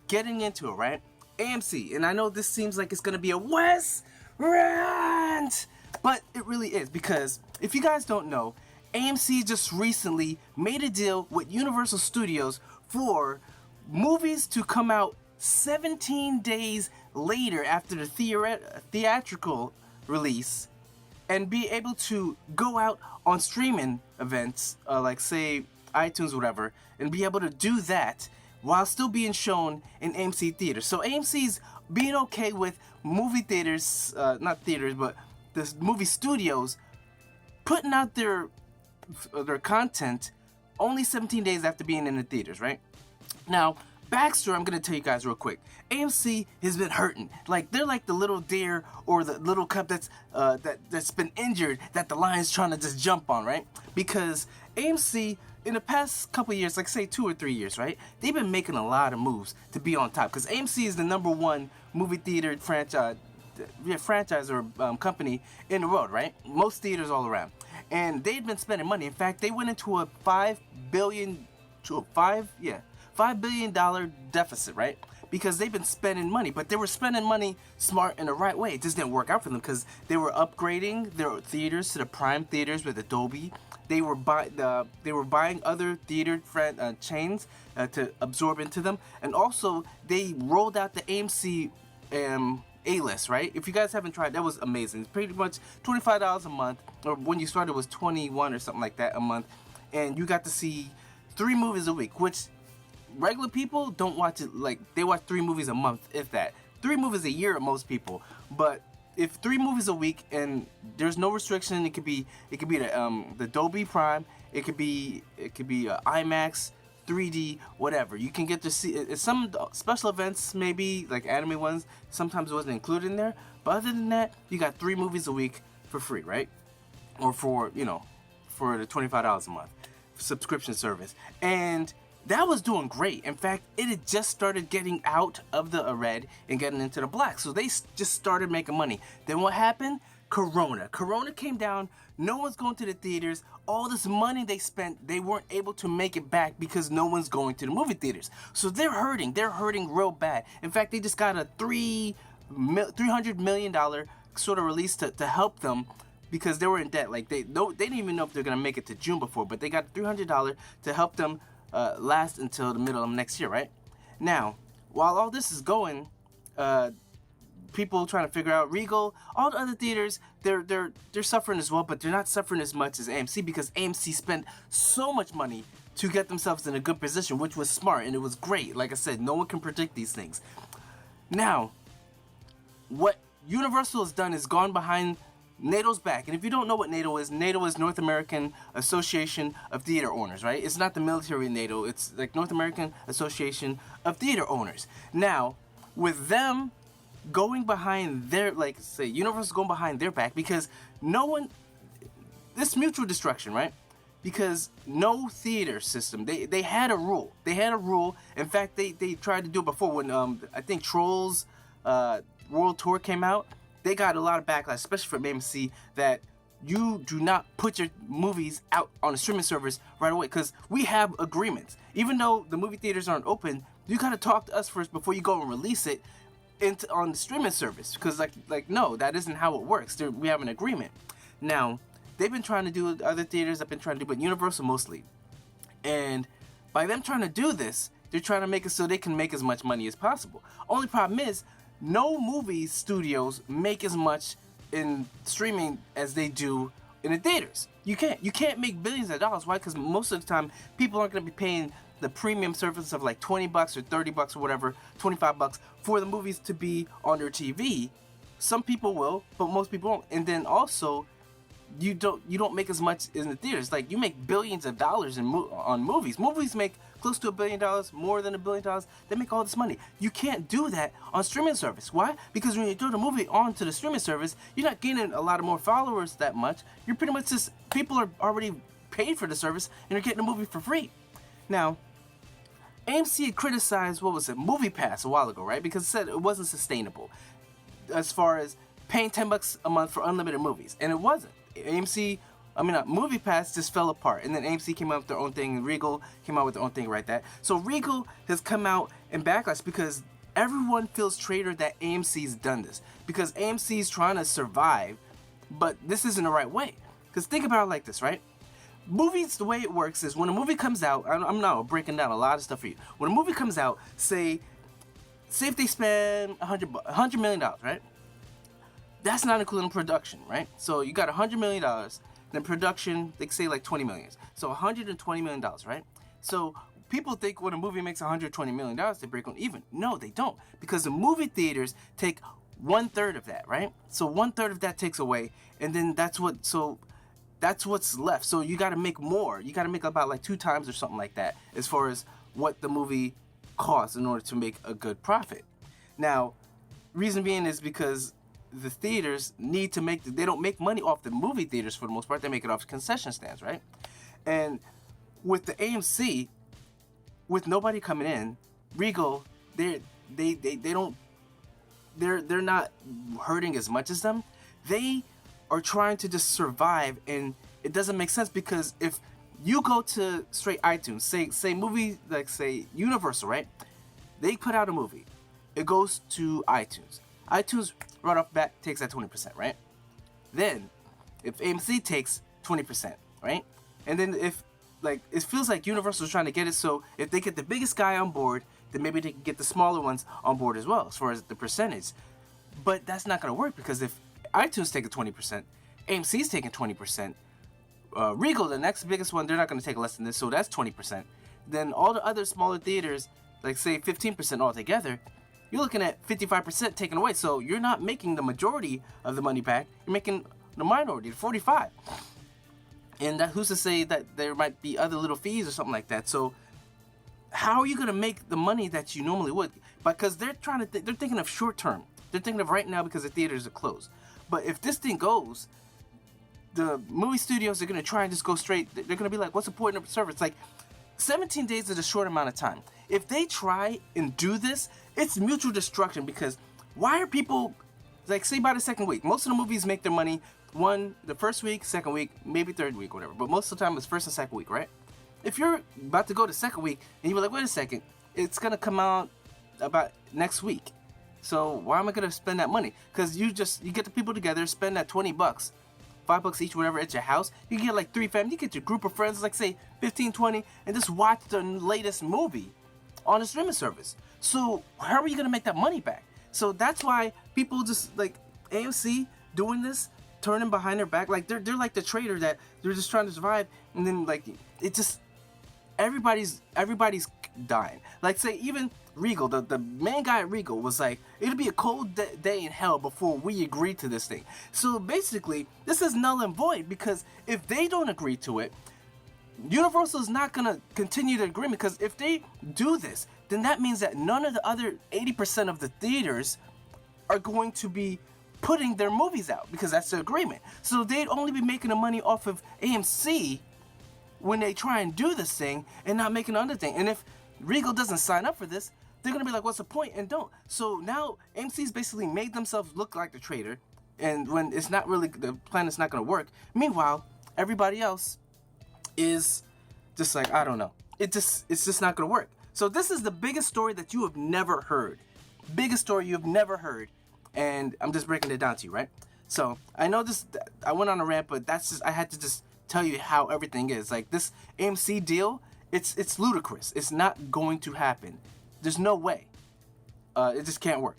getting into it, right? AMC, and I know this seems like it's gonna be a Wes Rant, but it really is, because if you guys don't know, AMC just recently made a deal with Universal Studios for movies to come out 17 days later after the theatrical release and be able to go out on streaming events, like say iTunes, whatever, and be able to do that while still being shown in AMC Theaters. So AMC's being okay with movie theaters, not theaters, but the movie studios putting out their content only 17 days after being in the theaters, right? Now, backstory, I'm gonna tell you guys real quick. AMC has been hurting. Like, they're like the little deer or the little cub that's been injured that the lion's trying to just jump on, right? Because AMC, in the past couple years, like say 2 or 3 years, right? They've been making a lot of moves to be on top. Because AMC is the #1 movie theater franchise or company in the world, right? Most theaters all around. And they've been spending money. In fact, they went into a $5 billion deficit, right? Because they've been spending money, but they were spending money smart in the right way. It just didn't work out for them because they were upgrading their theaters to the prime theaters with Adobe. They were buying other theater chains to absorb into them, and also they rolled out the AMC A-list, right? If you guys haven't tried, that was amazing. It's pretty much $25 a month, or when you started it was 21 or something like that a month, and you got to see 3 movies a week, which regular people don't watch it. Like, they watch 3 movies a month, if that. 3 movies a year at most people, but if 3 movies a week and there's no restriction, it could be the Dolby Prime, it could be IMAX, 3D, whatever. You can get to see some special events, maybe like anime ones. Sometimes it wasn't included in there, but other than that, you got 3 movies a week for free, right? Or for the $25 a month subscription service, and that was doing great. In fact, it had just started getting out of the red and getting into the black. So they just started making money. Then what happened? Corona came down. No one's going to the theaters. All this money they spent, they weren't able to make it back because no one's going to the movie theaters. So they're hurting. They're hurting real bad. In fact, they just got a $300 million sort of release to help them because they were in debt. Like, they didn't even know if they're going to make it to June before, but they got $300 to help them last until the middle of next year, right? Now, while all this is going, people trying to figure out Regal, all the other theaters, they're suffering as well, but they're not suffering as much as AMC because AMC spent so much money to get themselves in a good position, which was smart and it was great. Like I said, no one can predict these things. Now, what Universal has done is gone behind NATO's back. And if you don't know what NATO is North American Association of Theater Owners, right? It's not the military NATO, it's like North American Association of Theater Owners. Now, with them going behind their, like, say, Universal going behind their back, because this mutual destruction, right? Because no theater system, they had a rule. In fact, they tried to do it before when, I think Trolls World Tour came out. They got a lot of backlash, especially from AMC, that you do not put your movies out on a streaming service right away, because we have agreements. Even though the movie theaters aren't open, you gotta talk to us first before you go and release it on the streaming service, because like no, that isn't how it works. We have an agreement. Now, they've been trying to do, other theaters have been trying to do, but Universal mostly. And by them trying to do this, they're trying to make it so they can make as much money as possible. Only problem is, no movie studios make as much in streaming as they do in the theaters. You can't make billions of dollars. Why? Because most of the time, people aren't going to be paying the premium service of like $20 or $30 or whatever, $25 for the movies to be on their TV. Some people will, but most people won't. And then also, you don't make as much in the theaters. Like, you make billions of dollars on movies. Movies make close to $1 billion, more than $1 billion. They make all this money. You can't do that on streaming service. Why? Because when you do the movie onto the streaming service, you're not gaining a lot of more followers that much. You're pretty much just, people are already paid for the service and you're getting the movie for free. Now, AMC had criticized, Movie Pass a while ago, right? Because it said it wasn't sustainable as far as paying $10 a month for unlimited movies, and it wasn't. AMC MoviePass just fell apart, and then AMC came out with their own thing, and Regal came out with their own thing right that. So Regal has come out in backlash because everyone feels traitor that AMC's done this, because AMC's trying to survive, but this isn't the right way. Because think about it like this, right? Movies, the way it works is when a movie comes out, I'm now breaking down a lot of stuff for you. When a movie comes out, say if they spend $100 million, right? That's not including production, right? So you got $100 million, then production, they say like $20 million. So $120 million, right? So people think when a movie makes $120 million, they break even. No, they don't. Because the movie theaters take 1/3 of that, right? So 1/3 of that takes away, and then that's what's left. So you got to make more. You got to make about like 2 times or something like that as far as what the movie costs in order to make a good profit. Now, reason being is because the theaters need to they don't make money off the movie theaters for the most part. They make it off concession stands, right? And with the AMC, with nobody coming in, Regal, they're not hurting as much as them. They are trying to just survive, and it doesn't make sense because if you go to straight iTunes, say movie like say Universal, right? They put out a movie, it goes to iTunes. iTunes right off the bat takes that 20%, right? Then if AMC takes 20%, right? And then if like it feels like Universal's trying to get it, so if they get the biggest guy on board, then maybe they can get the smaller ones on board as well, as far as the percentage. But that's not going to work because if iTunes taking 20%, AMC's taking 20%, Regal, the next biggest one, they're not going to take less than this, so that's 20%. Then all the other smaller theaters, like say 15% altogether, you're looking at 55% taken away. So you're not making the majority of the money back. You're making the minority, the 45. And that, who's to say that there might be other little fees or something like that? So how are you going to make the money that you normally would? Because they're they're thinking of short term. They're thinking of right now because the theaters are closed. But if this thing goes, the movie studios are going to try and just go straight. They're going to be like, what's the point of the service? Like, 17 days is a short amount of time. If they try and do this, it's mutual destruction, because why are people, like, say by the second week, most of the movies make their money the first week, second week, maybe third week, whatever, but most of the time it's first and second week, right? If you're about to go to second week and you're like, wait a second, it's going to come out about next week. So why am I going to spend that money? Because you get the people together, spend that $20, $5 each, whatever, at your house. You get like 3 families, you get your group of friends, like say 15, 20, and just watch the latest movie on a streaming service. So how are you gonna make that money back? So that's why people just like AMC doing this, turning behind their back, like they're like the traitor that they're just trying to survive, and then like it just everybody's dying. Like say even Regal, the main guy at Regal was like, it'll be a cold day in hell before we agree to this thing. So basically, this is null and void, because if they don't agree to it, Universal is not going to continue the agreement, because if they do this, then that means that none of the other 80% of the theaters are going to be putting their movies out, because that's the agreement. So they'd only be making the money off of AMC when they try and do this thing and not making another thing. And if Regal doesn't sign up for this, they're going to be like, what's the point? And don't. So now AMC's basically made themselves look like the traitor, and when it's not really, the plan is not going to work. Meanwhile, everybody else is just like, I don't know. It's just not going to work. So this is the biggest story that you have never heard. Biggest story you've never heard. And I'm just breaking it down to you, right? So I know this, I went on a rant, but that's just, I had to just tell you how everything is. Like this AMC deal, it's ludicrous. It's not going to happen. There's no way. It just can't work.